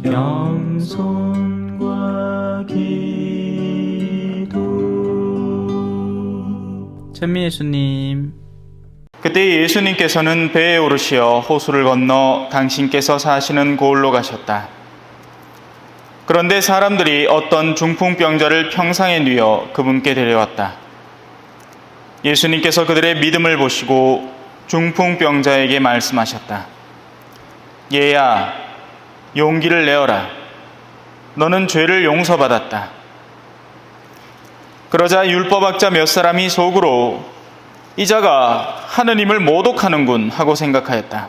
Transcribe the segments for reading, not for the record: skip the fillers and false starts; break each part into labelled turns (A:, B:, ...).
A: 겸손과 기도.
B: 찬미 예수님.
C: 그때 예수님께서는 배에 오르시어 호수를 건너 당신께서 사시는 고을로 가셨다. 그런데 사람들이 어떤 중풍병자를 평상에 뉘어 그분께 데려왔다. 예수님께서 그들의 믿음을 보시고 중풍병자에게 말씀하셨다. 얘야, 용기를 내어라. 너는 죄를 용서받았다. 그러자 율법학자 몇 사람이 속으로 이 자가 하느님을 모독하는군 하고 생각하였다.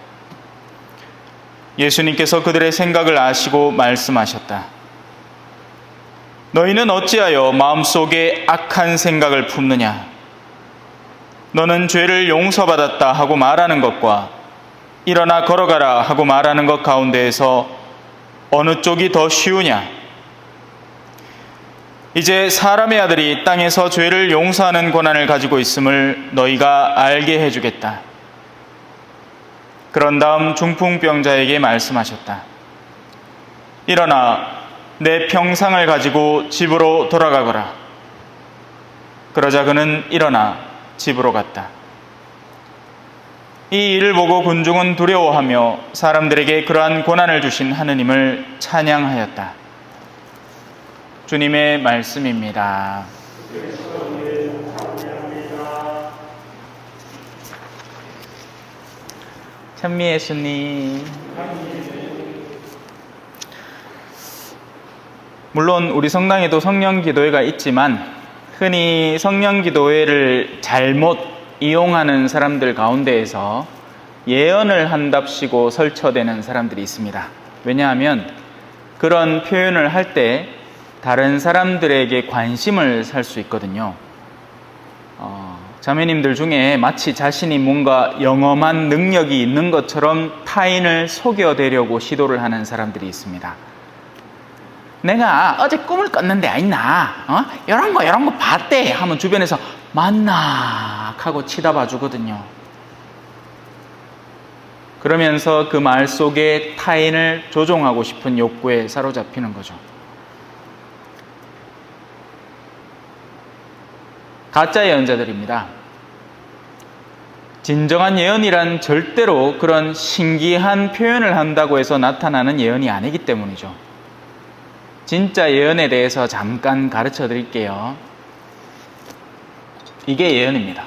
C: 예수님께서 그들의 생각을 아시고 말씀하셨다. 너희는 어찌하여 마음속에 악한 생각을 품느냐? 너는 죄를 용서받았다 하고 말하는 것과 일어나 걸어가라 하고 말하는 것 가운데에서 어느 쪽이 더 쉬우냐? 이제 사람의 아들이 땅에서 죄를 용서하는 권한을 가지고 있음을 너희가 알게 해주겠다. 그런 다음 중풍병자에게 말씀하셨다. 일어나 내 평상을 가지고 집으로 돌아가거라. 그러자 그는 일어나 집으로 갔다. 이 일을 보고 군중은 두려워하며 사람들에게 그러한 권한을 주신 하느님을 찬양하였다. 주님의 말씀입니다.
B: 찬미 예수님. 물론 우리 성당에도 성령기도회가 있지만 흔히 성령기도회를 잘못 이용하는 사람들 가운데에서 예언을 한답시고 설쳐대는 사람들이 있습니다. 왜냐하면 그런 표현을 할 때 다른 사람들에게 관심을 살 수 있거든요. 자매님들 중에 마치 자신이 뭔가 영험한 능력이 있는 것처럼 타인을 속여대려고 시도를 하는 사람들이 있습니다. 내가 어제 꿈을 꿨는데 아있나? 이런 거 봤대 하면 주변에서 맞나? 하고 치다봐 주거든요. 그러면서 그 말 속에 타인을 조종하고 싶은 욕구에 사로잡히는 거죠. 가짜 예언자들입니다. 진정한 예언이란 절대로 그런 신기한 표현을 한다고 해서 나타나는 예언이 아니기 때문이죠. 진짜 예언에 대해서 잠깐 가르쳐 드릴게요. 이게 예언입니다.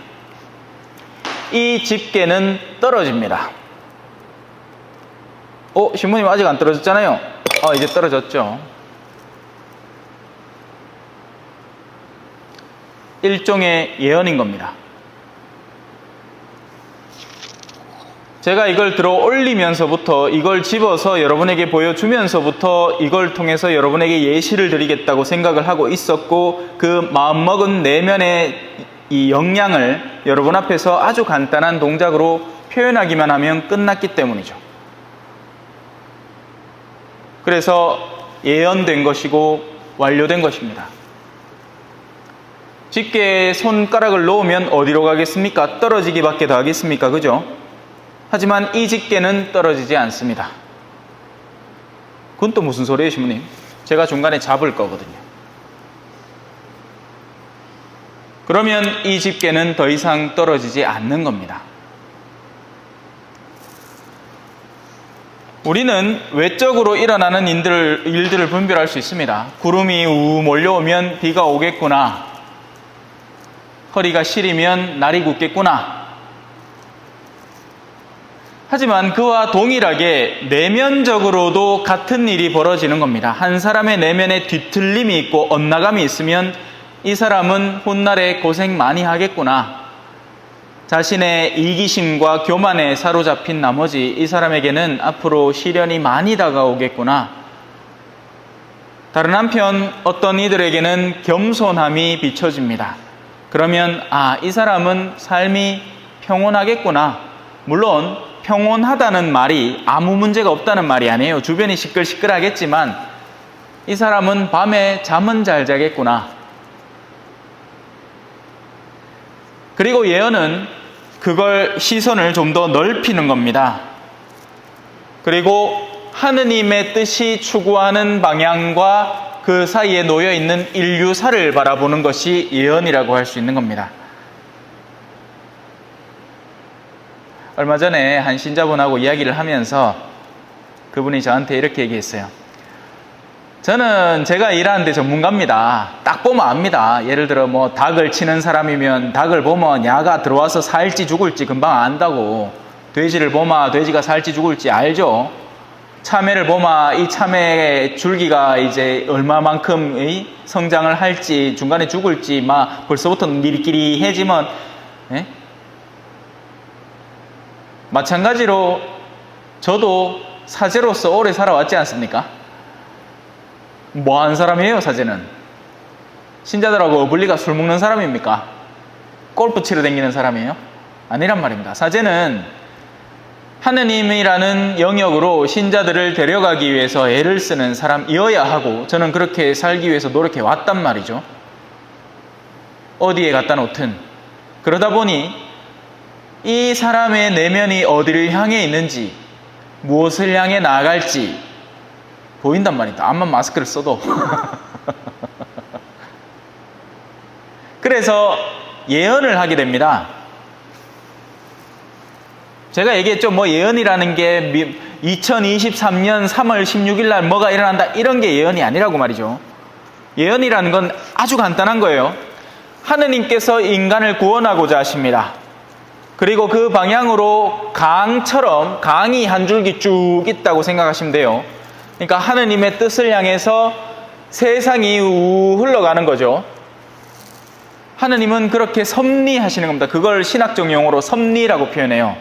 B: 이 집게는 떨어집니다. 신부님 아직 안 떨어졌잖아요. 이제 떨어졌죠. 일종의 예언인 겁니다. 제가 이걸 들어 올리면서부터 이걸 집어서 여러분에게 보여주면서부터 이걸 통해서 여러분에게 예시를 드리겠다고 생각을 하고 있었고 그 마음먹은 내면의 이 역량을 여러분 앞에서 아주 간단한 동작으로 표현하기만 하면 끝났기 때문이죠. 그래서 예언된 것이고 완료된 것입니다. 집게에 손가락을 놓으면 어디로 가겠습니까? 떨어지기밖에 더 하겠습니까? 그죠? 하지만 이 집게는 떨어지지 않습니다. 그건 또 무슨 소리예요, 신부님? 제가 중간에 잡을 거거든요. 그러면 이 집게는 더 이상 떨어지지 않는 겁니다. 우리는 외적으로 일어나는 일들을 분별할 수 있습니다. 구름이 우 몰려오면 비가 오겠구나. 허리가 시리면 날이 굳겠구나. 하지만 그와 동일하게 내면적으로도 같은 일이 벌어지는 겁니다. 한 사람의 내면에 뒤틀림이 있고 엇나감이 있으면 이 사람은 훗날에 고생 많이 하겠구나. 자신의 이기심과 교만에 사로잡힌 나머지 이 사람에게는 앞으로 시련이 많이 다가오겠구나. 다른 한편 어떤 이들에게는 겸손함이 비춰집니다. 그러면 이 사람은 삶이 평온하겠구나. 물론 평온하다는 말이 아무 문제가 없다는 말이 아니에요. 주변이 시끌시끌하겠지만 이 사람은 밤에 잠은 잘 자겠구나. 그리고 예언은 그걸 시선을 좀 더 넓히는 겁니다. 그리고 하느님의 뜻이 추구하는 방향과 그 사이에 놓여 있는 인류사를 바라보는 것이 예언이라고 할 수 있는 겁니다. 얼마 전에 한 신자분하고 이야기를 하면서 그분이 저한테 이렇게 얘기했어요. 저는 제가 일하는데 전문가입니다. 딱 보면 압니다. 예를 들어 뭐 닭을 치는 사람이면 닭을 보면 야가 들어와서 살지 죽을지 금방 안다고, 돼지를 보면 돼지가 살지 죽을지 알죠. 참외를 보면 이 참외의 줄기가 이제 얼마만큼 성장을 할지, 중간에 죽을지 막 벌써부터 미리끼리해지면, 예? 마찬가지로 저도 사제로서 오래 살아왔지 않습니까? 뭐하는 사람이에요, 사제는? 신자들하고 어불리가 술 먹는 사람입니까? 골프 치러 다니는 사람이에요? 아니란 말입니다. 사제는 하느님이라는 영역으로 신자들을 데려가기 위해서 애를 쓰는 사람이어야 하고, 저는 그렇게 살기 위해서 노력해 왔단 말이죠. 어디에 갖다 놓든. 그러다 보니 이 사람의 내면이 어디를 향해 있는지, 무엇을 향해 나아갈지 보인단 말이다. 암만 마스크를 써도. 그래서 예언을 하게 됩니다. 제가 얘기했죠. 뭐 예언이라는 게 2023년 3월 16일 날 뭐가 일어난다, 이런 게 예언이 아니라고 말이죠. 예언이라는 건 아주 간단한 거예요. 하느님께서 인간을 구원하고자 하십니다. 그리고 그 방향으로 강처럼 강이 한 줄기 쭉 있다고 생각하시면 돼요. 그러니까 하느님의 뜻을 향해서 세상이 흘러가는 거죠. 하느님은 그렇게 섭리하시는 겁니다. 그걸 신학적 용어로 섭리라고 표현해요.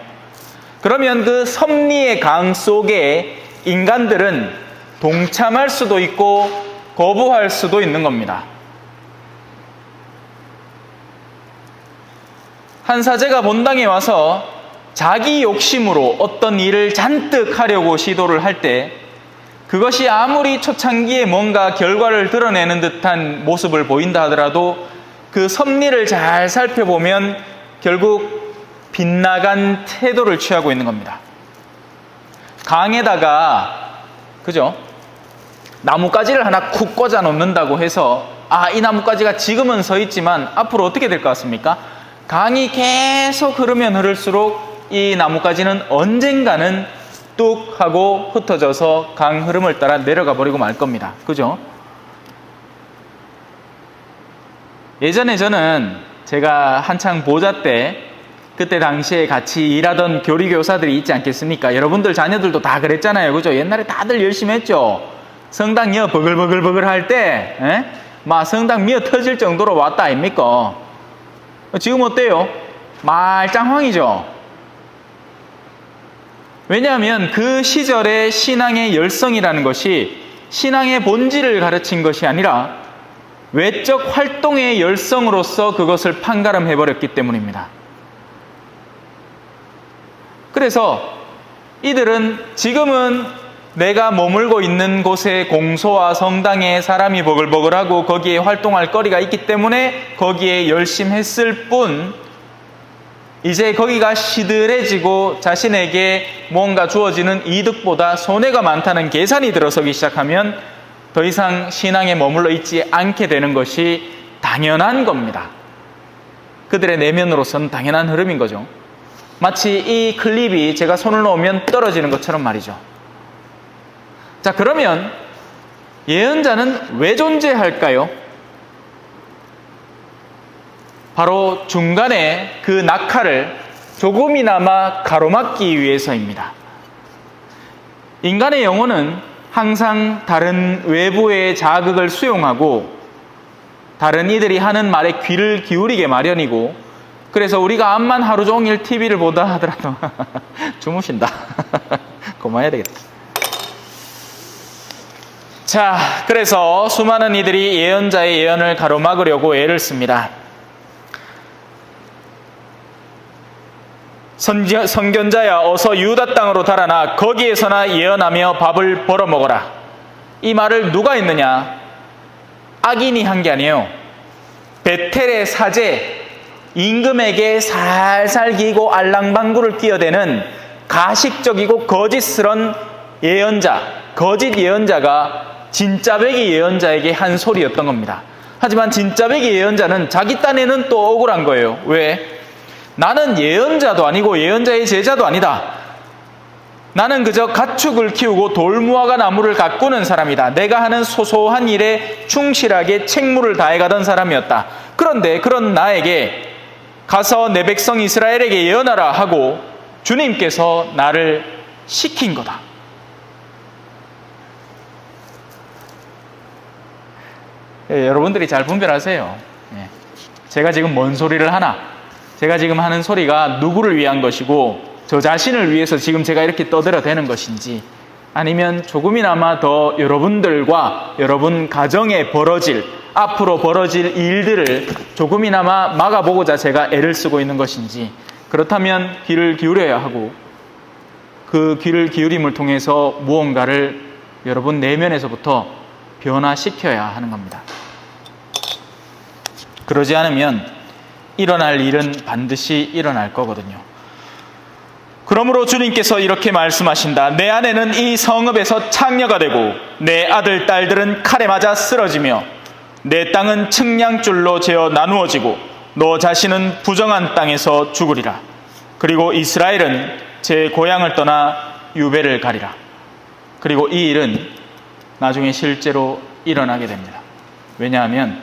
B: 그러면 그 섭리의 강 속에 인간들은 동참할 수도 있고 거부할 수도 있는 겁니다. 한 사제가 본당에 와서 자기 욕심으로 어떤 일을 잔뜩 하려고 시도를 할 때, 그것이 아무리 초창기에 뭔가 결과를 드러내는 듯한 모습을 보인다 하더라도 그 섭리를 잘 살펴보면 결국 빗나간 태도를 취하고 있는 겁니다. 강에다가, 그죠? 나뭇가지를 하나 쿡 꽂아 놓는다고 해서, 이 나뭇가지가 지금은 서 있지만 앞으로 어떻게 될 것 같습니까? 강이 계속 흐르면 흐를수록 이 나뭇가지는 언젠가는 뚝 하고 흩어져서 강 흐름을 따라 내려가 버리고 말 겁니다. 그죠? 예전에 저는 제가 한창 보자 때, 그때 당시에 같이 일하던 교리교사들이 있지 않겠습니까? 여러분들 자녀들도 다 그랬잖아요. 그죠? 옛날에 다들 열심히 했죠. 성당 여 버글버글버글 할 때, 막 성당 미어 터질 정도로 왔다 아닙니까? 지금 어때요? 말짱황이죠? 왜냐하면 그 시절의 신앙의 열성이라는 것이 신앙의 본질을 가르친 것이 아니라 외적 활동의 열성으로서 그것을 판가름해버렸기 때문입니다. 그래서 이들은 지금은 내가 머물고 있는 곳의 공소와 성당에 사람이 버글버글하고 거기에 활동할 거리가 있기 때문에 거기에 열심히 했을 뿐, 이제 거기가 시들해지고 자신에게 뭔가 주어지는 이득보다 손해가 많다는 계산이 들어서기 시작하면 더 이상 신앙에 머물러 있지 않게 되는 것이 당연한 겁니다. 그들의 내면으로서는 당연한 흐름인 거죠. 마치 이 클립이 제가 손을 놓으면 떨어지는 것처럼 말이죠. 자, 그러면 예언자는 왜 존재할까요? 바로 중간에 그 낙하를 조금이나마 가로막기 위해서입니다. 인간의 영혼은 항상 다른 외부의 자극을 수용하고 다른 이들이 하는 말에 귀를 기울이게 마련이고, 그래서 우리가 암만 하루 종일 TV를 보다 하더라도 주무신다. 그만해야 되겠다. 자, 그래서 수많은 이들이 예언자의 예언을 가로막으려고 애를 씁니다. 선견자야, 어서 유다 땅으로 달아나 거기에서나 예언하며 밥을 벌어먹어라. 이 말을 누가 했느냐? 악인이 한 게 아니에요. 베텔의 사제, 임금에게 살살 기고 알랑방구를 끼어대는 가식적이고 거짓스런 예언자, 거짓 예언자가 진짜배기 예언자에게 한 소리였던 겁니다. 하지만 진짜배기 예언자는 자기 딴에는 또 억울한 거예요. 왜? 나는 예언자도 아니고 예언자의 제자도 아니다. 나는 그저 가축을 키우고 돌무화과 나무를 가꾸는 사람이다. 내가 하는 소소한 일에 충실하게 책무를 다해가던 사람이었다. 그런데 그런 나에게 가서 내 백성 이스라엘에게 예언하라 하고 주님께서 나를 시킨 거다. 여러분들이 잘 분별하세요. 제가 지금 뭔 소리를 하나? 제가 지금 하는 소리가 누구를 위한 것이고 저 자신을 위해서 지금 제가 이렇게 떠들어대는 것인지, 아니면 조금이나마 더 여러분들과 여러분 가정에 앞으로 벌어질 일들을 조금이나마 막아보고자 제가 애를 쓰고 있는 것인지, 그렇다면 귀를 기울여야 하고 그 귀를 기울임을 통해서 무언가를 여러분 내면에서부터 변화시켜야 하는 겁니다. 그러지 않으면 일어날 일은 반드시 일어날 거거든요. 그러므로 주님께서 이렇게 말씀하신다. 내 아내는 이 성읍에서 창녀가 되고 내 아들, 딸들은 칼에 맞아 쓰러지며 내 땅은 측량줄로 재어 나누어지고 너 자신은 부정한 땅에서 죽으리라. 그리고 이스라엘은 제 고향을 떠나 유배를 가리라. 그리고 이 일은 나중에 실제로 일어나게 됩니다. 왜냐하면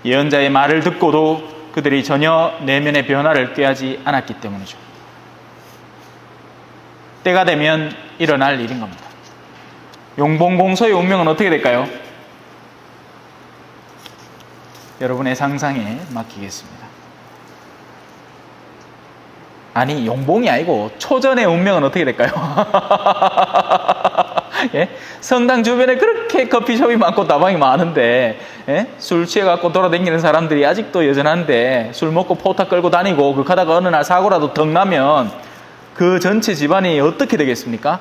B: 예언자의 말을 듣고도 그들이 전혀 내면의 변화를 꾀하지 않았기 때문이죠. 때가 되면 일어날 일인 겁니다. 용봉공소의 운명은 어떻게 될까요? 여러분의 상상에 맡기겠습니다. 아니, 용봉이 아니고 초전의 운명은 어떻게 될까요? 예? 성당 주변에 그렇게 커피숍이 많고 다방이 많은데, 예? 술 취해갖고 돌아다니는 사람들이 아직도 여전한데 술 먹고 포타 끌고 다니고 그 가다가 어느 날 사고라도 덩 나면 그 전체 집안이 어떻게 되겠습니까?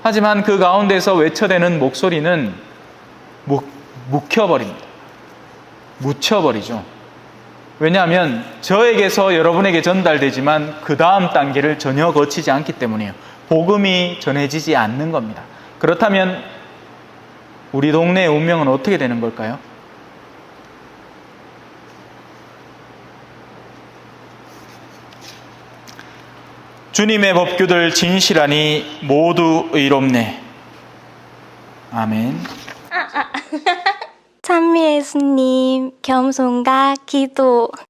B: 하지만 그 가운데서 외쳐대는 목소리는 묵혀버립니다. 묻혀버리죠. 왜냐하면 저에게서 여러분에게 전달되지만 그 다음 단계를 전혀 거치지 않기 때문이에요. 복음이 전해지지 않는 겁니다. 그렇다면 우리 동네의 운명은 어떻게 되는 걸까요? 주님의 법규들 진실하니 모두 의롭네. 아멘.
D: 찬미 예수님, 겸손과 기도.